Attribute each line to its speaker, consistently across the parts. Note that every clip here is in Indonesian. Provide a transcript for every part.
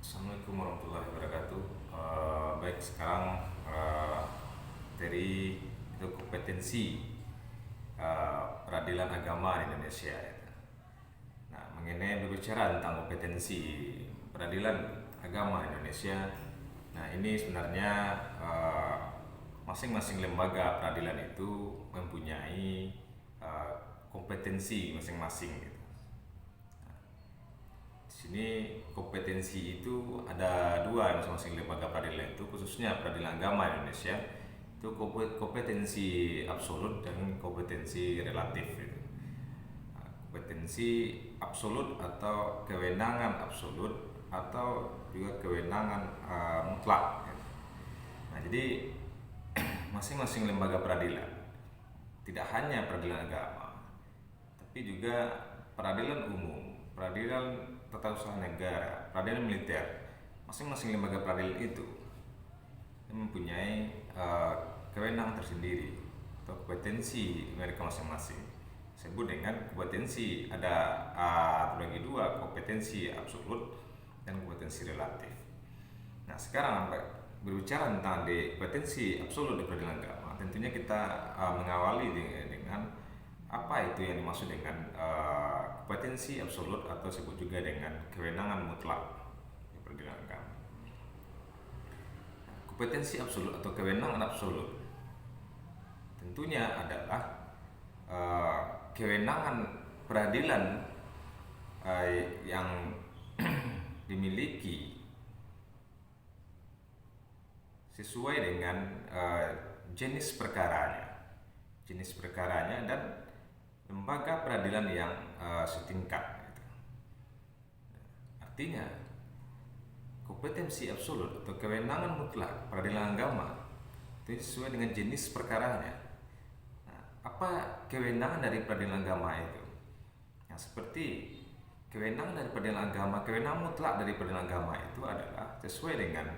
Speaker 1: Assalamualaikum warahmatullahi wabarakatuh. Baik, sekarang dari itu kompetensi peradilan agama di Indonesia. Nah, mengenai berbicara tentang kompetensi peradilan agama di Indonesia, nah ini sebenarnya masing-masing lembaga peradilan itu mempunyai kompetensi masing-masing gitu. Sini kompetensi itu ada dua masing-masing lembaga peradilan itu, khususnya peradilan agama Indonesia itu kompetensi absolut dan kompetensi relatif gitu. Kompetensi absolut atau kewenangan absolut atau juga kewenangan mutlak gitu. Nah, jadi masing-masing lembaga peradilan, tidak hanya peradilan agama tapi juga peradilan umum, peradilan tata usaha negara, peradilan militer, masing-masing lembaga peradilan itu mempunyai kewenangan tersendiri atau kompetensi mereka masing-masing. Sebut dengan kompetensi, ada terbagi dua, kompetensi absolut dan kompetensi relatif. Nah, sekarang berbicara tentang kompetensi absolut di peradilan agama, tentunya kita mengawali dengan apa itu yang dimaksud dengan kompetensi absolut atau sebut juga dengan kewenangan mutlak di peradilan agama. Kompetensi absolut atau kewenangan absolut tentunya adalah kewenangan peradilan yang dimiliki sesuai dengan jenis perkaranya dan lembaga peradilan yang setingkat gitu. Artinya kompetensi absolut atau kewenangan mutlak peradilan agama itu sesuai dengan jenis perkaranya. Nah, apa kewenangan dari peradilan agama itu? Nah, seperti kewenangan dari peradilan agama, kewenangan mutlak dari peradilan agama itu adalah sesuai dengan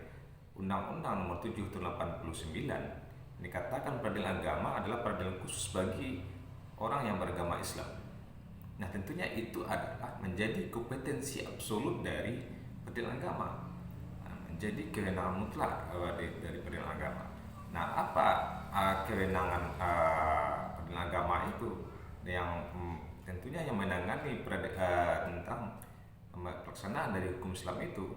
Speaker 1: Undang-Undang Nomor 7 Tahun 89, dikatakan peradilan agama adalah peradilan khusus bagi orang yang beragama Islam. Nah, tentunya itu adalah menjadi kompetensi absolut dari peradilan agama, menjadi kewenangan mutlak dari peradilan agama. Nah, apa kewenangan peradilan agama itu yang tentunya yang menangani tentang pelaksanaan dari hukum Islam itu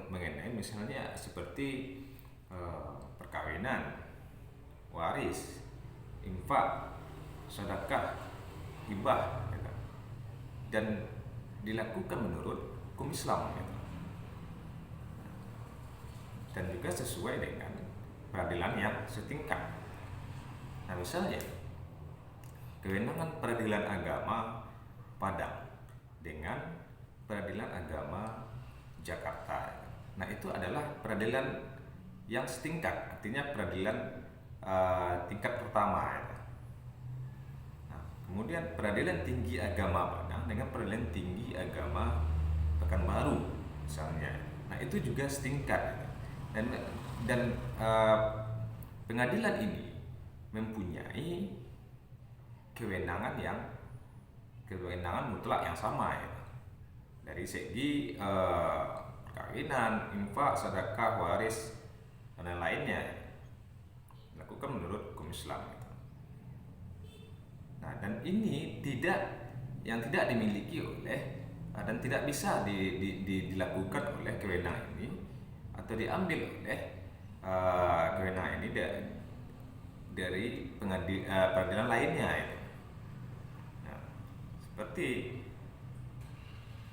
Speaker 1: mengenai misalnya seperti perkawinan, waris, infak, sedekah, hibah gitu. Dan dilakukan menurut hukum Islam gitu. Dan juga sesuai dengan peradilan yang setingkat. Nah, misalnya kewenangan peradilan agama Padang dengan peradilan agama Jakarta. Nah, itu adalah peradilan yang setingkat, artinya peradilan tingkat pertama ya. Nah, kemudian peradilan tinggi agama Padang dengan peradilan tinggi agama Pekanbaru misalnya. Nah, itu juga setingkat ya. Dan pengadilan ini mempunyai kewenangan mutlak yang sama ya. Dari segi perkawinan, infak, sedekah, waris dan lainnya dilakukan menurut hukum Islam gitu. Nah, dan ini tidak dimiliki oleh dan tidak bisa dilakukan oleh kewenangan ini atau diambil oleh kewenangan ini dari peradilan lainnya itu. Nah, seperti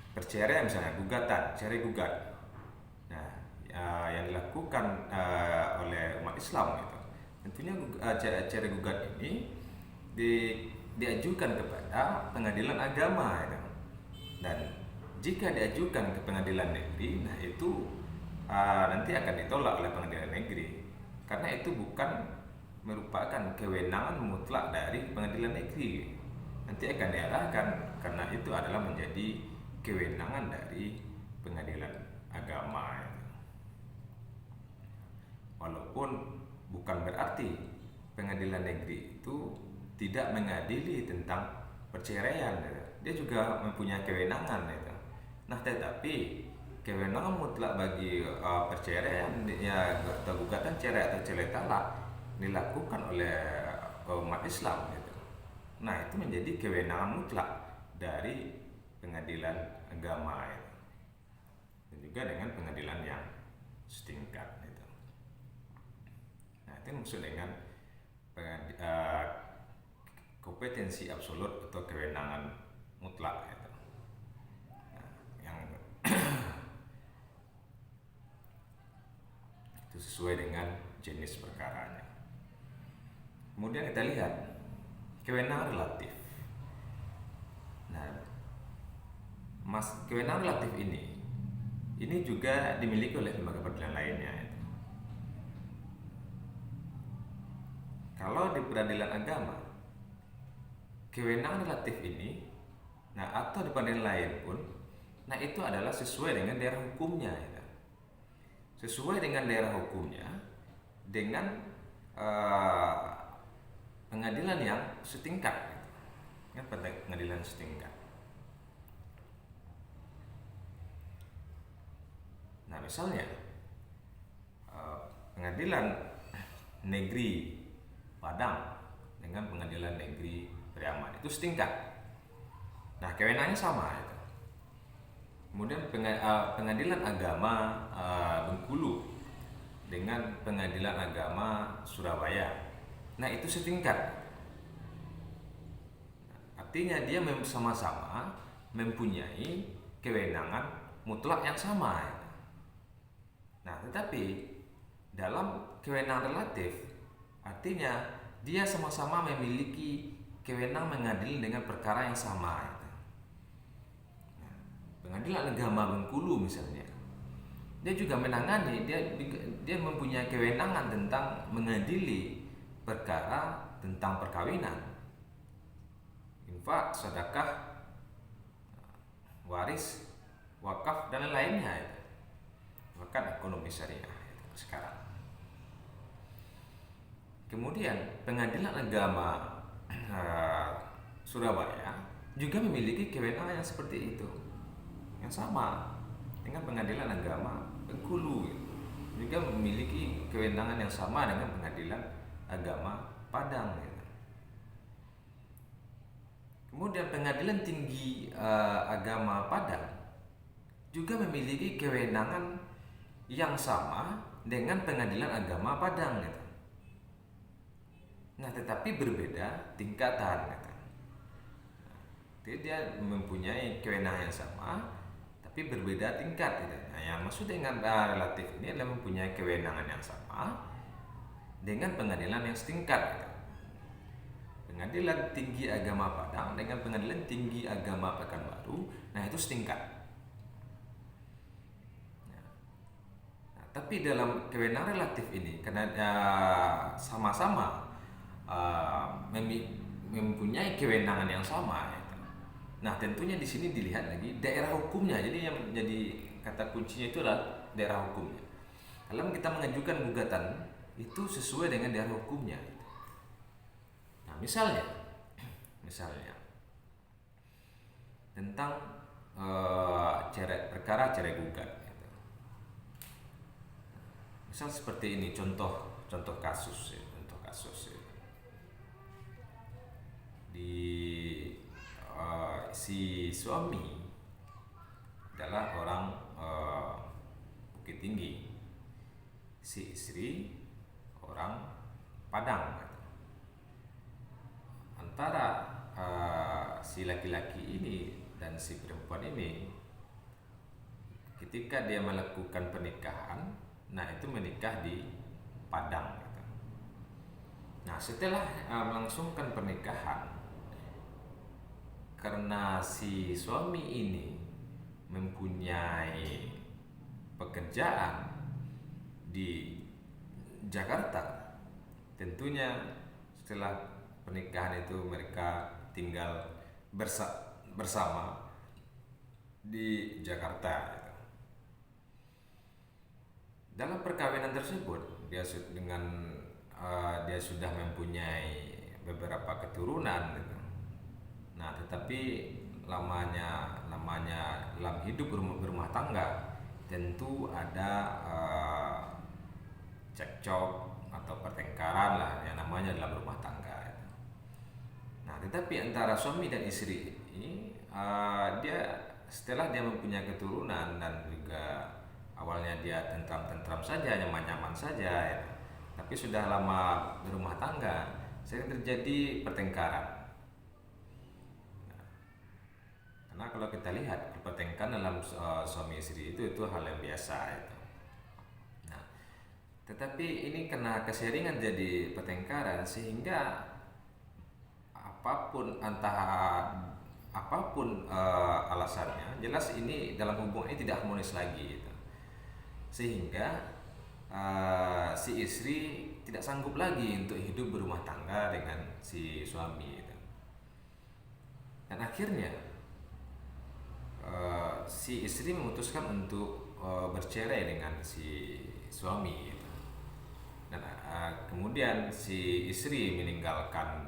Speaker 1: perceraian misalnya, gugatan, cerai gugat. Nah, yang dilakukan oleh umat Islam itu, tentunya cerai gugat ini diajukan kepada pengadilan agama itu. Dan jika diajukan ke pengadilan negeri, nah itu nanti akan ditolak oleh pengadilan negeri karena itu bukan merupakan kewenangan mutlak dari pengadilan negeri. Nanti akan diarahkan karena itu adalah menjadi kewenangan dari pengadilan agama. Walaupun bukan berarti pengadilan negeri itu tidak mengadili tentang perceraian, dia juga mempunyai kewenangan. Nah, tetapi kewenangan mutlak bagi perceraian ya atau gugatan cerai atau cerai talak dilakukan oleh umat Islam gitu. Nah, itu menjadi kewenangan mutlak dari pengadilan agama ya. Dan juga dengan pengadilan yang setingkat gitu. Nah, itu maksud dengan kompetensi absolut atau kewenangan mutlak gitu. Nah, yang itu sesuai dengan jenis perkaranya. Kemudian kita lihat kewenangan relatif. Nah, kewenangan relatif ini juga dimiliki oleh lembaga peradilan lainnya. Kalau di peradilan agama, kewenangan relatif ini, nah atau di peradilan lain pun, nah itu adalah sesuai dengan daerah hukumnya. Ya. Sesuai dengan daerah hukumnya, dengan pengadilan yang setingkat, kan pengadilan setingkat. Nah misalnya pengadilan negeri Padang dengan pengadilan negeri Priaman itu setingkat. Nah kewenangannya sama. Itu. Kemudian pengadilan agama Bengkulu dengan pengadilan agama Surabaya. Nah itu setingkat. Artinya dia sama-sama mempunyai kewenangan mutlak yang sama. Nah tetapi dalam kewenangan relatif artinya dia sama-sama memiliki kewenangan mengadili dengan perkara yang sama. Nah, pengadilan agama Bengkulu misalnya, dia juga menangani, dia mempunyai kewenangan tentang mengadili perkara tentang perkawinan, infak, sedekah, waris, wakaf dan lainnya. Bahkan ekonomi syariah sekarang. Kemudian pengadilan agama Surabaya juga memiliki kewenangan yang seperti itu, yang sama dengan pengadilan agama Bengkulu, juga memiliki kewenangan yang sama dengan pengadilan agama Padang. Kemudian pengadilan tinggi agama Padang juga memiliki kewenangan yang sama dengan pengadilan agama Padang. Nah, tetapi berbeda tingkatan. Jadi dia mempunyai kewenangan yang sama, tapi berbeda tingkat. Nah, yang maksud dengan relatif ini adalah mempunyai kewenangan yang sama dengan pengadilan yang setingkat. Pengadilan tinggi agama Padang dengan pengadilan tinggi agama Pekanbaru, nah itu setingkat. Nah, tapi dalam kewenangan relatif ini, karena sama-sama mempunyai kewenangan yang sama. Nah, tentunya di sini dilihat lagi daerah hukumnya. Jadi yang menjadi kata kuncinya itu adalah daerah hukumnya. Dalam kita mengajukan gugatan itu sesuai dengan daerah hukumnya. Nah, misalnya tentang perkara cerai gugat. Misal seperti ini contoh kasus. Si suami adalah orang Bukit Tinggi, si istri orang Padang. Antara si laki-laki ini dan si perempuan ini, ketika dia melakukan pernikahan, nah itu menikah di Padang. Nah setelah melangsungkan pernikahan, karena si suami ini mempunyai pekerjaan di Jakarta, tentunya setelah pernikahan itu mereka tinggal bersama di Jakarta. Dalam perkawinan tersebut dia sudah mempunyai beberapa keturunan. Nah, tetapi lamanya dalam hidup berumah tangga tentu ada cekcok atau pertengkaran lah yang namanya dalam rumah tangga. Nah, tetapi antara suami dan istri ini, dia setelah dia mempunyai keturunan dan juga awalnya dia tentram-tentram saja, nyaman-nyaman saja, ya. Tapi sudah lama berumah tangga, sering terjadi pertengkaran. Karena kalau kita lihat pertengkaran dalam suami istri itu hal yang biasa itu. Nah, tetapi ini karena keseringan jadi pertengkaran sehingga apapun alasannya, jelas ini dalam hubungan ini tidak harmonis lagi gitu. Sehingga si istri tidak sanggup lagi untuk hidup berumah tangga dengan si suami gitu. Dan akhirnya si istri memutuskan untuk bercerai dengan si suami gitu. Dan kemudian si istri meninggalkan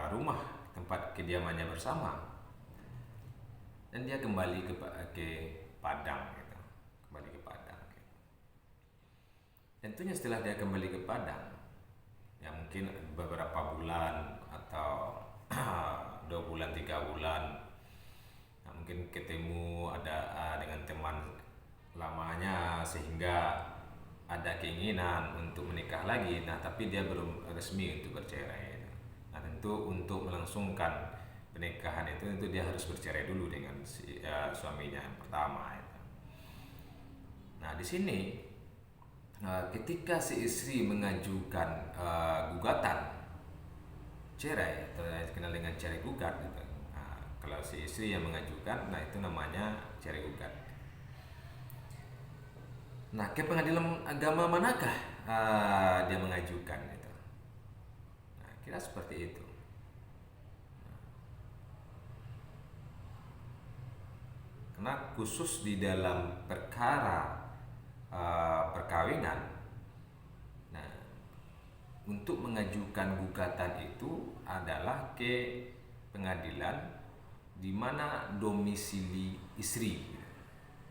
Speaker 1: rumah tempat kediamannya bersama dan dia kembali ke Padang gitu. Kembali ke Padang gitu. Tentunya setelah dia kembali ke Padang, ya mungkin beberapa bulan atau 2 bulan 3 bulan, nah, mungkin ketemu ada dengan teman lamanya sehingga ada keinginan untuk menikah lagi. Nah, tapi dia belum resmi untuk bercerai. Nah, tentu untuk melangsungkan pernikahan itu tentu dia harus bercerai dulu dengan suaminya yang pertama itu. Nah, di sini ketika si istri mengajukan gugatan cerai atau dikenal dengan cerai gugat gitu. Nah, kalau si istri yang mengajukan, nah itu namanya cerai gugat. Nah, ke pengadilan agama manakah dia mengajukan itu? Nah, kira seperti itu. Karena khusus di dalam perkara perkawinan, nah untuk mengajukan gugatan itu adalah ke pengadilan di mana domisili istri.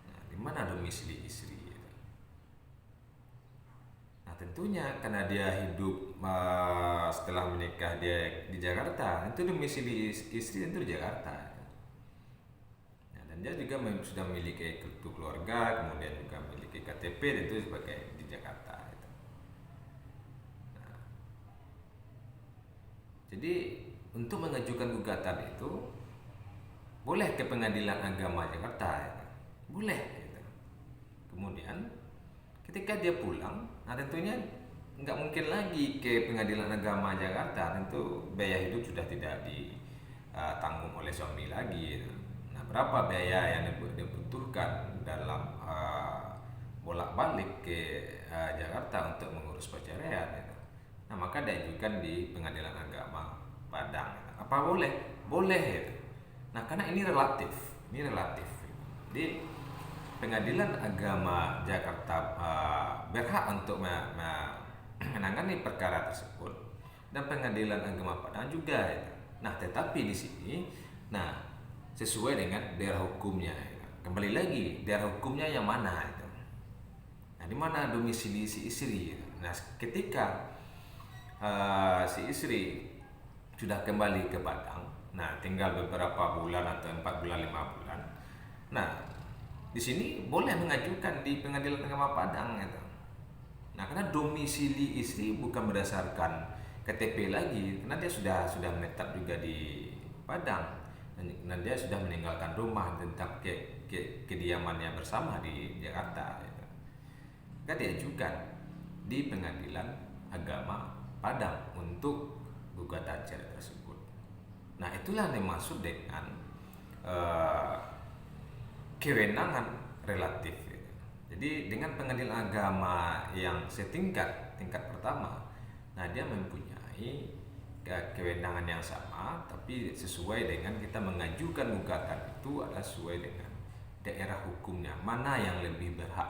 Speaker 1: Nah, di mana domisili istri? Tentunya karena dia hidup setelah menikah dia di Jakarta, itu domisili istri itu di Jakarta. Nah, dan dia juga sudah memiliki kartu keluarga, kemudian juga memiliki KTP dan itu sebagai di Jakarta. Nah, jadi untuk mengajukan gugatan itu boleh ke pengadilan agama Jakarta, boleh. Gitu. Kemudian ketika dia pulang, nah tentunya nggak mungkin lagi ke pengadilan agama Jakarta, tentu biaya hidup sudah tidak ditanggung oleh suami lagi. Nah, berapa biaya yang dibutuhkan dalam bolak-balik ke Jakarta untuk mengurus perceraian? Nah, maka diajukan di pengadilan agama Padang. Apa boleh? Boleh. Nah, karena ini relatif. Jadi Pengadilan Agama Jakarta berhak untuk menangani perkara tersebut dan Pengadilan Agama Padang juga. Nah, tetapi di sini, nah sesuai dengan daerah hukumnya. Kembali lagi, daerah hukumnya yang mana itu? Nah, di mana domisili si istri? Nah, ketika si istri sudah kembali ke Padang, nah tinggal beberapa bulan atau 4 bulan 5 bulan, nah di sini boleh mengajukan di Pengadilan Agama Padang gitu. Nah, karena domisili istri bukan berdasarkan KTP lagi, karena dia sudah menetap juga di Padang dan dia sudah meninggalkan rumah tentang kediamannya bersama di Jakarta gitu. Maka diajukan di Pengadilan Agama Padang untuk gugatan cerai tersebut. Nah, itulah yang dimaksud dengan kewenangan relatif. Jadi dengan pengadilan agama yang tingkat pertama, nah dia mempunyai kewenangan yang sama, tapi sesuai dengan kita mengajukan gugatan itu adalah sesuai dengan daerah hukumnya, mana yang lebih berhak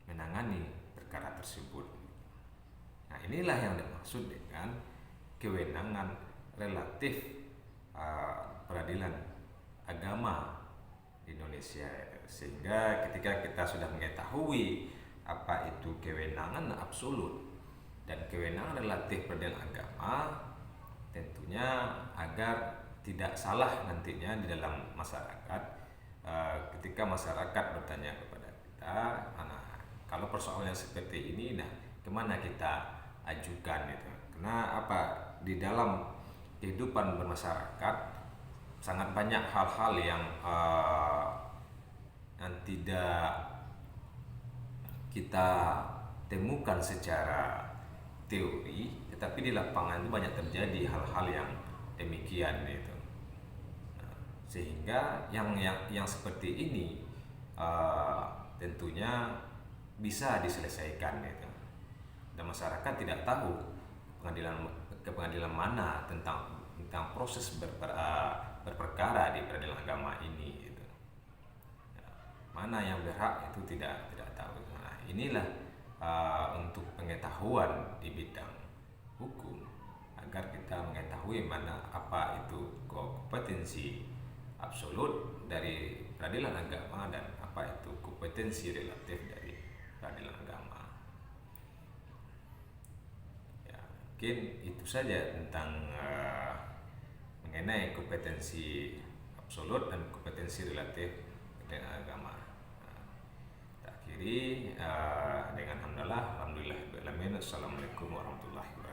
Speaker 1: menangani perkara tersebut. Nah, inilah yang dimaksud dengan kewenangan relatif peradilan agama di Indonesia itu. Sehingga ketika kita sudah mengetahui apa itu kewenangan absolut dan kewenangan relatif peradilan agama, tentunya agar tidak salah nantinya di dalam masyarakat, ketika masyarakat bertanya kepada kita, nah kalau persoalan seperti ini, nah kemana kita ajukan itu? Karena apa, di dalam kehidupan bermasyarakat sangat banyak hal-hal yang tidak kita temukan secara teori, tetapi di lapangan itu banyak terjadi hal-hal yang demikian itu. Nah, sehingga yang seperti ini tentunya bisa diselesaikan itu. Dan masyarakat tidak tahu ke pengadilan mana tentang proses berperkara di peradilan agama ini gitu. Mana yang berhak itu tidak tahu. Nah, inilah untuk pengetahuan di bidang hukum, agar kita mengetahui mana apa itu kompetensi absolut dari peradilan agama dan apa itu kompetensi relatif dari peradilan agama. Ya, mungkin itu saja tentang mengenai kompetensi absolut dan kompetensi relatif peradilan agama. Kita akhiri dengan alhamdulillah. Assalamualaikum warahmatullahi wabarakatuh.